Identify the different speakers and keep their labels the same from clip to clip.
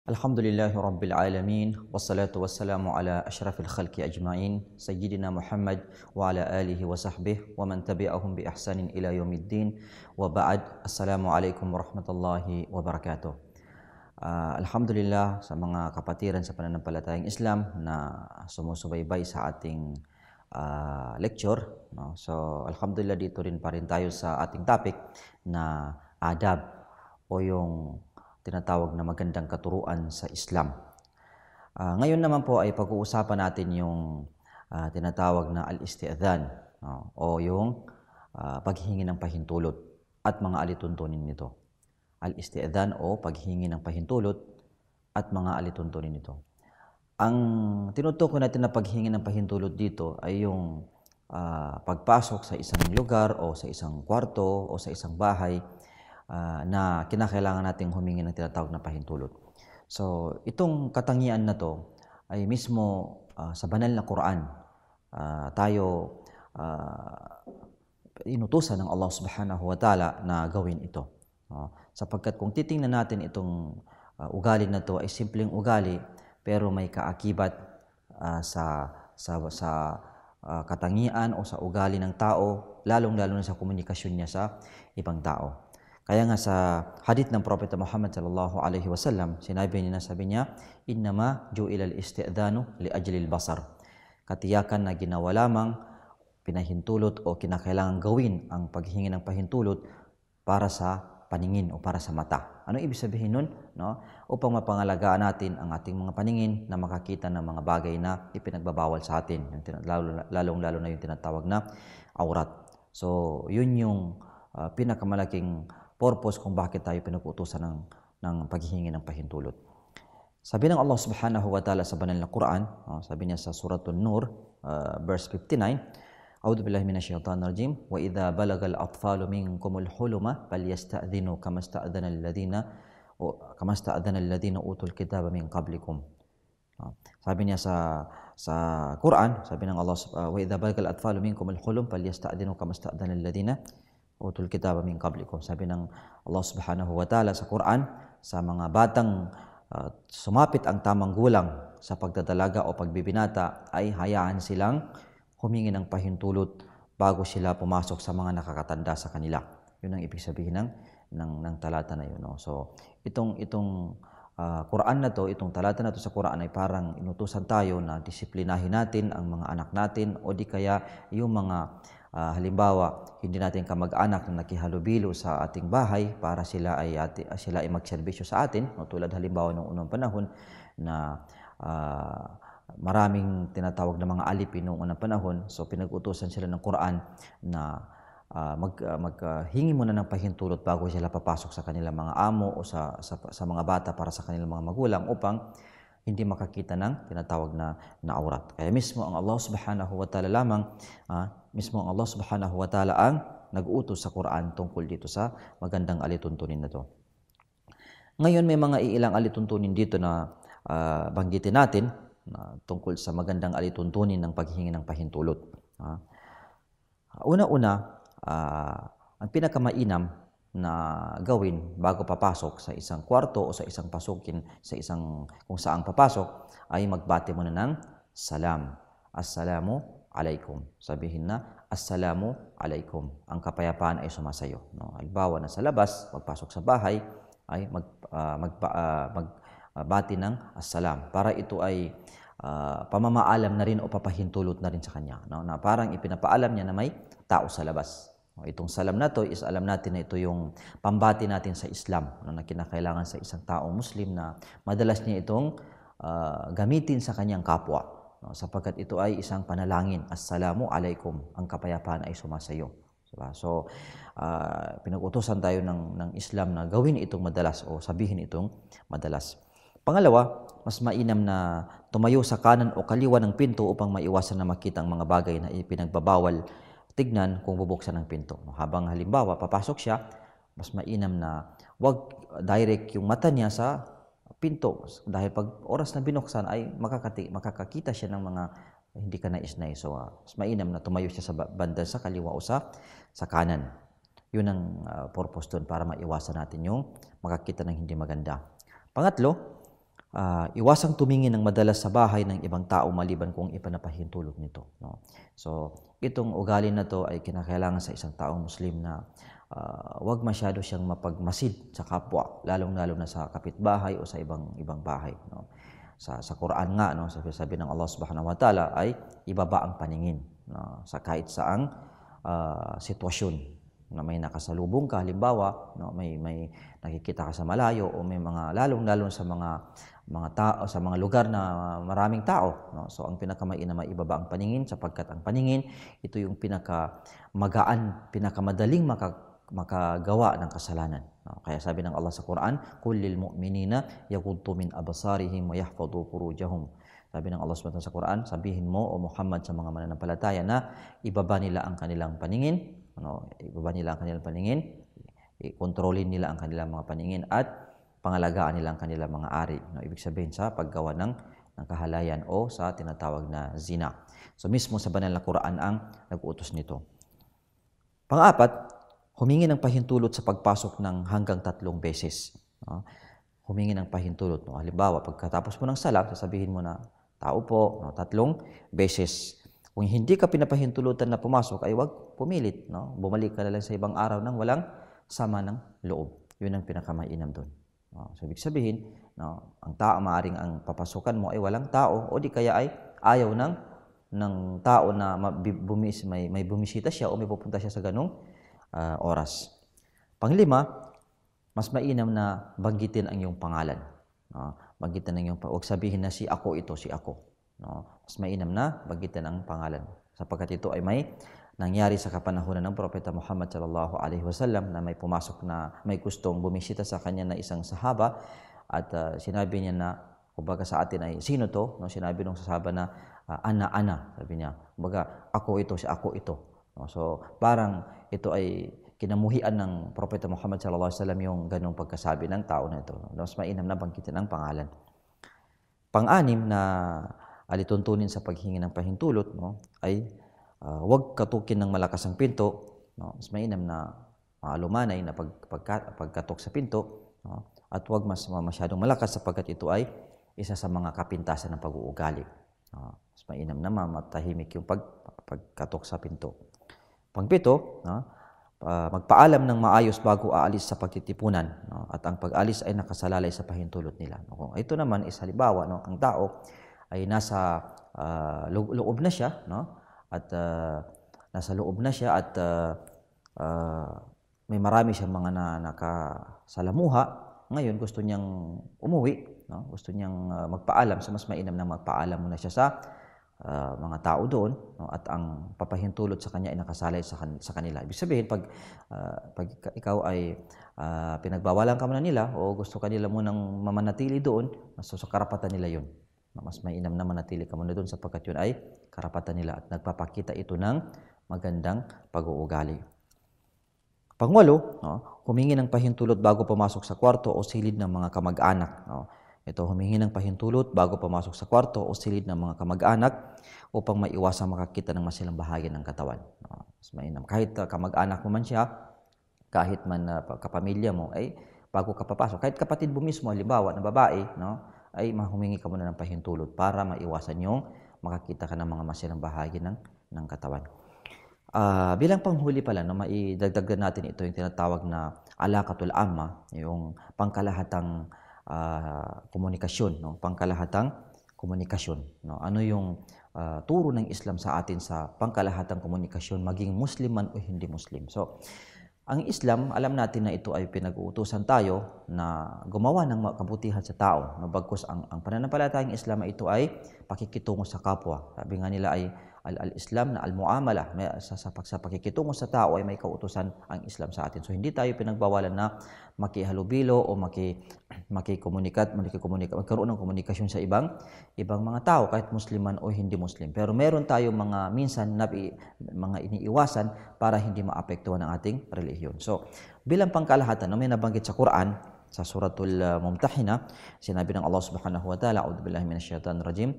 Speaker 1: Alhamdulillahi Rabbil Alamin, wassalatu wassalamu ala ashrafil khalqi ajma'in, Sayyidina Muhammad wa ala alihi wa sahbihi wa man tabi'ahum bi ihsanin ila yaumiddin wa ba'd. Assalamualaikum warahmatullahi wabarakatuh. Alhamdulillah sa mga kapatiran sa pananampalatayang Islam na sumusubaybay sa ating lecture. No? So, alhamdulillah dito rin pa rin tayo sa ating topic na adab o yung tinatawag na magandang katuruan sa Islam. Ngayon naman po ay pag-uusapan natin yung tinatawag na al-isti'adhan o yung paghingi ng pahintulot at mga alituntunin nito. Al-isti'adhan o paghingi ng pahintulot at mga alituntunin nito. Ang tinutukoy natin na paghingi ng pahintulot dito ay yung pagpasok sa isang lugar o sa isang kwarto o sa isang bahay na kinakailangan nating humingi ng tinatawag na pahintulot. So, itong katangian na to ay mismo sa banal na Quran tayo inutusan ng Allah Subhanahu wa Ta'ala na gawin ito. Sapagkat kung titingnan natin itong ugali na to ay simpleng ugali pero may kaakibat sa katangian o sa ugali ng tao, lalong-lalo na sa komunikasyon niya sa ibang tao. Kaya nga sa hadith ng Propeta Muhammad sallallahu alaihi wasallam, sabi niya, "Innama ju'ila al-isti'dhanu li ajli al-basar." Katiyakan na ginawa lamang pinahintulot o kinakailangan gawin ang paghingi ng pahintulot para sa paningin o para sa mata. Ano ibig sabihin nun? No? Upang mapangalagaan natin ang ating mga paningin na makakita ng mga bagay na ipinagbabawal sa atin, lalong-lalo na yung tinatawag na aurat. So, yun yung pinakamalaking purpose kung bakit tayo pinag-utusan ng paghihingi ng pahintulot. Sabi ng Allah Subhanahu wa Ta'ala sa banal na Quran, sabi niya sa Suratul Nur, verse 59, A'udhu billahi minasyaitanir rajim, wa idza balagal atfalu minkumul huluma falyasta'dhinu kama sta'adhana alladhina utul kitaba min qablikum. Sabi niya sa Quran, sabi ng Allah, wa idza balagal atfalu minkumul hulum falyasta'dhinu kama sta'adhana alladhina utul kitaba min qablikum. Sabi ng Allah Subhanahu wa Ta'ala sa Quran, sa mga batang sumapit ang tamang gulang sa pagdadalaga o pagbibinata ay hayaan silang humingi ng pahintulot bago sila pumasok sa mga nakakatanda sa kanila. Yun ang ibig sabihin ng talata na yun. No? So, itong Quran na to, itong talata na to sa Quran ay parang inutusan tayo na disiplinahin natin ang mga anak natin o di kaya yung mga halimbawa, hindi natin kamag-anak na nakihalubilo sa ating bahay para sila ay magserbisyo sa atin. No? Tulad halimbawa ng unang panahon na maraming tinatawag na mga alipin noong unang panahon. So pinag-utusan sila ng Quran na maghingi muna ng pahintulot bago sila papasok sa kanilang mga amo o sa mga bata para sa kanilang mga magulang upang hindi makakita ng tinatawag na aurat. Kaya mismo ang Allah Subhanahu wa Ta'ala lamang, mismo ang Allah Subhanahu wa Ta'ala ang nag-utos sa Quran tungkol dito sa magandang alituntunin na to. Ngayon may mga ilang alituntunin dito na banggitin natin tungkol sa magandang alituntunin ng paghingi ng pahintulot. Una-una, ang pinakamainam na gawin bago papasok sa isang kwarto o sa isang pasukin, sa isang kung saang papasok, ay magbati muna ng salam. Assalamu alaikum. Sabihin na, Assalamu alaikum. Ang kapayapaan ay sumasayo. No? Halimbawa na sa labas, pagpasok sa bahay, ay magbati ng assalam. Para ito ay pamamaalam na rin o papahintulot na rin sa kanya. No? Na parang ipinapaalam niya na may tao sa labas. Itong salam na to is alam natin na ito yung pambati natin sa Islam na kinakailangan sa isang taong Muslim na madalas niya itong gamitin sa kanyang kapwa sapagkat ito ay isang panalangin. Assalamu alaikum. Ang kapayapaan ay sumasayo. Diba? So, pinag-utusan tayo ng Islam na gawin itong madalas o sabihin itong madalas. Pangalawa, mas mainam na tumayo sa kanan o kaliwa ng pinto upang maiwasan na makita ang mga bagay na ipinagbabawal tignan kung bubuksan ng pinto. Habang halimbawa, papasok siya, mas mainam na wag direct yung mata niya sa pinto. Dahil pag oras na binuksan ay makakakita siya ng mga hindi ka nais-nais. So, mas mainam na tumayo siya sa banda sa kaliwa o sa kanan. Yun ang purpose doon para maiwasan natin yung makakita ng hindi maganda. Pangatlo, iwasang tumingin ng madalas sa bahay ng ibang tao maliban kung ipanapahintulot nito. No? So, itong ugali na to ay kinakailangan sa isang taong Muslim na wag masyado siyang mapagmasid sa kapwa, lalong-lalo na sa kapitbahay o sa ibang bahay. No? Sa Quran nga, no, sabi ng Allah Subhanahu wa Ta'ala ay ibaba ang paningin, no, sa kahit saang sitwasyon na may nakasalubong ka, halimbawa, no, may nakikita ka sa malayo o may mga lalong-lalo sa mga tao sa mga lugar na maraming tao, no? So ang pinakamainam ay ibaba ang paningin sapagkat ang paningin ito yung pinakamagaan, pinakamadaling makagawa ng kasalanan. No? Kaya sabi ng Allah sa Quran, "Qul lil mu'minina yaghuddu min absarihim wa yahfazu furujahum." Sabi ng Allah subhanahu sa Quran, sabihin mo o Muhammad sa mga mananampalataya na ibaba nila ang kanilang paningin, ano, ibaba nila ang kanilang paningin, i-kontrolin nila ang kanilang mga paningin at pangalagaan nila ang kanilang mga ari. No, ibig sabihin sa paggawa ng kahalayan o sa tinatawag na zina. So mismo sa banal na Quran ang nag-uutos nito. Pang-apat, humingi ng pahintulot sa pagpasok ng hanggang 3 beses. No? Humingi ng pahintulot. No? Halimbawa, pagkatapos mo ng salam, sasabihin mo na, tao po, no? 3 beses. Kung hindi ka pinapahintulutan na pumasok, ay wag pumilit. No? Bumalik ka na lang sa ibang araw nang walang sama ng loob. Yun ang pinakamainam doon. No? So, ibig sabihin, no? Ang tao, maaring ang papasukan mo ay walang tao o di kaya ay ayaw ng tao na may bumisita siya o may pupunta siya sa ganong oras. Panglima, mas mainam na banggitin ang iyong pangalan. No? Banggitin ang iyong huwag sabihin na si ako ito, si ako. No? Mas mainam na banggitin ang pangalan. Sapagkat ito ay may nangyari sa kapanahunan ng Propeta Muhammad sallallahu alaihi wasallam na may pumasok na may gustong bumisita sa kanya na isang sahaba at sinabi niya na, kumbaga sa atin ay sino to? No? Sinabi nung sahaba na ana, sabi niya. Kumbaga ako ito, si ako ito. No? So parang ito ay kinamuhian ng Propeta Muhammad sallallahu alaihi wasallam yung ganung pagkasabi ng tao na ito. Mas mainam na banggitin ang pangalan. Pang-anim na alituntunin sa paghingi ng pahintulot, no, ay huwag katukin ng malakas ang pinto. No? Mas mainam na lumanay na pagkatok sa pinto, no? At huwag masyadong malakas sapagkat ito ay isa sa mga kapintasan ng pag-uugali. No? Mas mainam na matahimik yung pagkatok sa pinto. Pang-7, no? Magpaalam ng maayos bago aalis sa pagtitipunan, no? At ang pag-alis ay nakasalalay sa pahintulot nila. No? Ito naman is halimbawa, no? Ang tao ay nasa loob na siya, no? At nasa loob na siya at may marami siyang mga nakasalamuha. Ngayon gusto niyang umuwi, no? Gusto niyang magpaalam, so mas mainam na magpaalam muna siya sa mga tao doon, no? At ang papahintulot sa kanya ay nakasalay sa kanila. Ibig sabihin, pag ikaw ay pinagbawalan ka muna nila o gusto kanila munang mamanatili doon, so karapatan nila yun. Mas mainam na manatili ka muna doon sapagkat yun ay karapatan nila at nagpapakita ito ng magandang pag-uugali. Pang-8, no? Humingi ng pahintulot bago pumasok sa kwarto o silid ng mga kamag-anak. No? Ito, humingi ng pahintulot bago pumasok sa kwarto o silid ng mga kamag-anak upang maiwasang makakita ng masilang bahagi ng katawan. No? Mas mainam. Kahit kamag-anak mo man siya, kahit man kapamilya mo, ay bago ka papasok. Kahit kapatid mo mismo, halimbawa na babae, no? Ay humingi ka muna ng pahintulot para maiwasan yung makakita ka ng mga masilang bahagi ng katawan. Bilang panghuli pala, no, maidagdagan natin ito yung tinatawag na alaqatul amma, yung pangkalahatang komunikasyon, no? Pangkalahatang komunikasyon, no? Ano yung turo ng Islam sa atin sa pangkalahatang komunikasyon, maging Muslim man o hindi Muslim. So, ang Islam, alam natin na ito ay pinag-uutusan tayo na gumawa ng kabutihan sa tao. Bagkus ang pananampalatayang Islam ay ito ay pakikitungo sa kapwa. Sabi nga nila ay al-Islam na al-muamala. Sa pakikitungo sa tao ay may kautusan ang Islam sa atin. So hindi tayo pinagbawalan na makihalubilo o magkaroon ng komunikasyon sa ibang mga tao, kahit Muslim man o hindi Muslim. Pero meron tayo minsan na mga iniiwasan para hindi maapektuhan ang ating relihiyon. So bilang pangkalahatan, may nabanggit sa Quran, sa Suratul Mumtahina, sinabi ng Allah Subhanahu wa Ta'ala, "A'udzu billahi minasyaitonir rajim."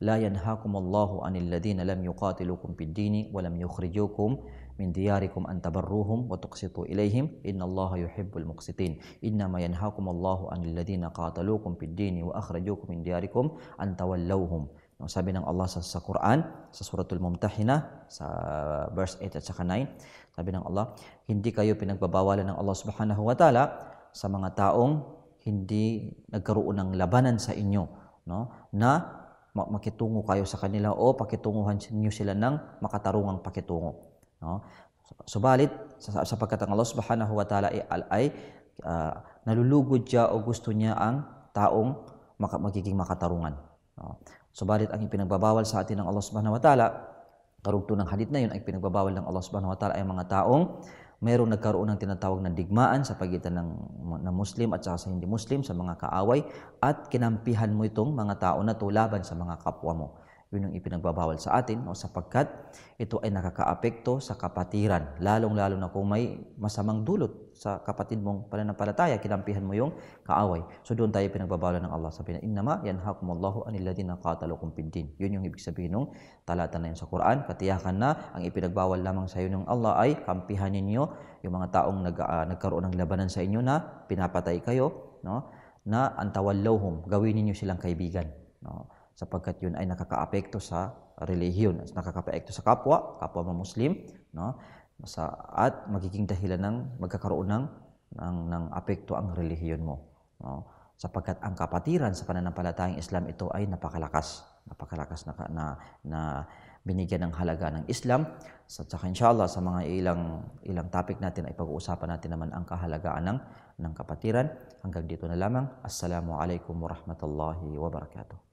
Speaker 1: La yanhakumullahu 'anil ladzina lam yuqatilukum fid dini wa lam yukhrijukum min diyarikum an tabarruhum wa tuqsitu ilaihim innallaha yuhibbul muqsitin. Innama yanhakumullahu 'anil ladzina qataluukum fid dini wa akhrajukum min diyarikum an tawallawhum. No, sabi ng Allah sa Quran, sa suratul Mumtahinah, sa verse 8 at saka 9, sabi ng Allah, hindi kayo pinagbabawalan ng Allah subhanahu wa ta'ala sa mga taong hindi nagkaroon ng labanan sa inyo, no, na makitungo kayo sa kanila o pakitunguhan niyo sila ng makatarungang pakitungo, no. Subalit sapagkat ang Allah subhanahu wa ta'ala ay nalulugod siya o gusto niya ang taong magiging makatarungan, no. Subalit ang ipinagbabawal sa atin ng Allah subhanahu wa ta'ala, karugtong ng hadith na yun, ay pinagbabawal ng Allah subhanahu wa ta'ala ay mga taong mayroong nagkaroon ng tinatawag na digmaan sa pagitan ng Muslim at saka sa hindi Muslim, sa mga kaaway, at kinampihan mo itong mga tao na laban sa mga kapwa mo. Yun yung ipinagbabawal sa atin, no, sapagkat ito ay nakakaapekto sa kapatiran, lalong-lalo na kung may masamang dulot sa kapatid mong pananampalataya, kinampihan mo yung kaaway. So doon tayo pinagbabawalan ng Allah. Sabi na, innama yanhakumullahu 'anil ladzina qataluukum fid din. Yun yung ibig sabihin ng talata na yun sa Quran. Katiyakan na ang ipinagbawal lamang sa iyo ng Allah ay kampihan ninyo yung mga taong nagkaroon ng labanan sa inyo na pinapatay kayo, no, na antawallawhum, gawin ninyo silang kaibigan, no, sapagkat yun ay nakakaapekto sa relihiyon, nakakaapekto sa kapwa mo Muslim, no, at magiging dahilan ng magkakaroon ng apekto ang relihiyon mo, no, sapagkat ang kapatiran sa pananampalatayang Islam ito ay napakalakas na binigyan ng halaga ng Islam. At saka inshallah sa mga ilang topic natin ay pag-uusapan natin naman ang kahalagaan ng kapatiran. Hanggang dito na lamang. Assalamualaikum warahmatullahi wabarakatuh.